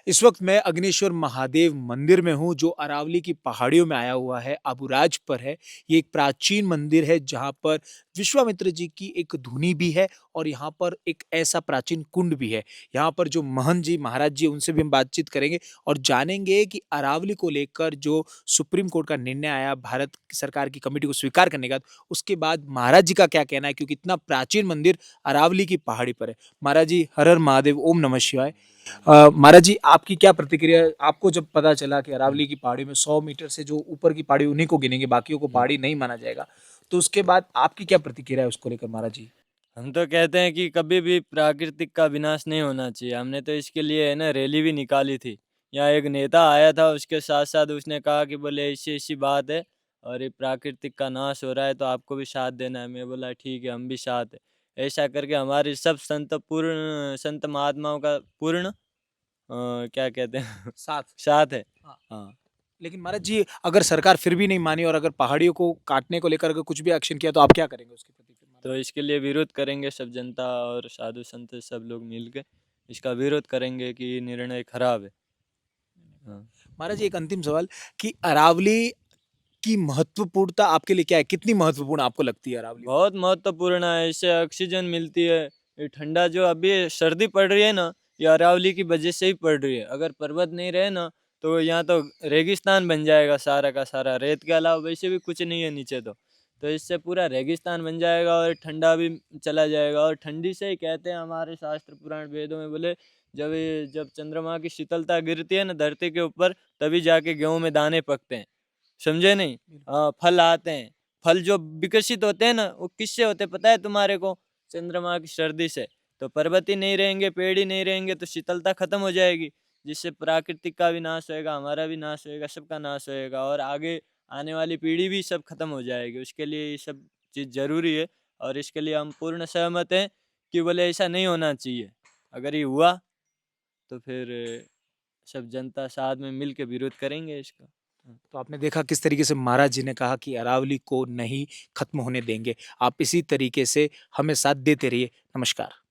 इस वक्त मैं अग्निश्वर महादेव मंदिर में हूँ जो अरावली की पहाड़ियों में आया हुआ है, अबुराज पर है। ये एक प्राचीन मंदिर है जहाँ पर विश्वामित्र जी की एक धुनी भी है और यहाँ पर एक ऐसा प्राचीन कुंड भी है। यहाँ पर जो महंत जी, महाराज जी उनसे भी हम बातचीत करेंगे और जानेंगे कि अरावली को लेकर जो सुप्रीम कोर्ट का निर्णय आया भारत सरकार की कमेटी को स्वीकार करने का, उसके बाद महाराज जी का क्या कहना है क्योंकि इतना प्राचीन मंदिर अरावली की पहाड़ी पर है। महाराज जी हर हर महादेव, ओम नमः शिवाय। महाराज जी आपकी क्या प्रतिक्रिया आपको जब पता चला कि हुँ, अरावली की पहाड़ी में 100 मीटर से जो ऊपर की पहाड़ी उन्हीं को गिनेंगे बाकियों को हुँ। पहाड़ी नहीं माना जाएगा, तो उसके बाद आपकी क्या प्रतिक्रिया है उसको लेकर महाराज जी? हम तो कहते हैं कि कभी भी प्राकृतिक का विनाश नहीं होना चाहिए। हमने तो इसके लिए है ना रैली भी निकाली थी। यहाँ एक नेता आया था उसके साथ-साथ उसने कहा कि बोले ऐसी-ऐसी बात है और ये प्राकृतिक का नाश हो रहा है तो आपको भी साथ देना है। मैं बोला ठीक है हम भी साथ हैं। ऐसा करके हमारे सब संत महात्माओं का पूर्ण क्या कहते हैं साथ। साथ है। हाँ। हाँ। लेकिन महाराज जी अगर सरकार फिर भी नहीं मानी और अगर पहाड़ियों को काटने को लेकर अगर कुछ भी एक्शन किया तो आप क्या करेंगे उसके प्रति फिर महाराज तो इसके लिए विरोध करेंगे सब जनता और साधु संत सब लोग मिल के इसका विरोध करेंगे कि ये निर्णय खराब है। जी? हाँ। महाराज जी एक अंतिम सवाल कि अरावली की महत्वपूर्णता आपके लिए क्या है? कितनी महत्वपूर्ण आपको लगती है अरावली में? बहुत महत्वपूर्ण है, इससे ऑक्सीजन मिलती है। ये ठंडा जो अभी सर्दी पड़ रही है ना, ये अरावली की वजह से ही पड़ रही है। अगर पर्वत नहीं रहे ना, तो यहाँ तो रेगिस्तान बन जाएगा सारा का सारा। रेत के अलावा वैसे भी कुछ नहीं है नीचे तो। तो इससे पूरा रेगिस्तान बन जाएगा और ठंडा भी चला जाएगा और ठंडी से ही कहते हैं हमारे शास्त्र पुराण वेदों में बोले जब चंद्रमा की शीतलता गिरती है ना धरती के ऊपर, तभी जाके गेहूँ में दाने पकते हैं। समझे नहीं? बिल्कुल। फल आते हैं। फल जो विकसित होते हैं ना, वो किससे होते हैं पता है तुम्हारे को? चंद्रमा की सर्दी से। तो पर्वत ही नहीं रहेंगे, पेड़ ही नहीं रहेंगे तो शीतलता खत्म हो जाएगी, जिससे प्राकृतिक का भी नाश होएगा, हमारा भी नाश होएगा, सबका नाश होएगा और आगे आने वाली पीढ़ी भी सब खत्म हो जाएगी। उसके लिए ये सब चीज़ ज़रूरी है और इसके लिए हम पूर्ण सहमत हैं कि बोले ऐसा नहीं होना चाहिए। अगर ये हुआ तो फिर सब जनता साथ में मिल के विरोध करेंगे इसका। हाँ। तो आपने देखा किस तरीके से महाराज जी ने कहा कि अरावली को नहीं खत्म होने देंगे। आप इसी तरीके से हमें साथ देते रहिए। नमस्कार।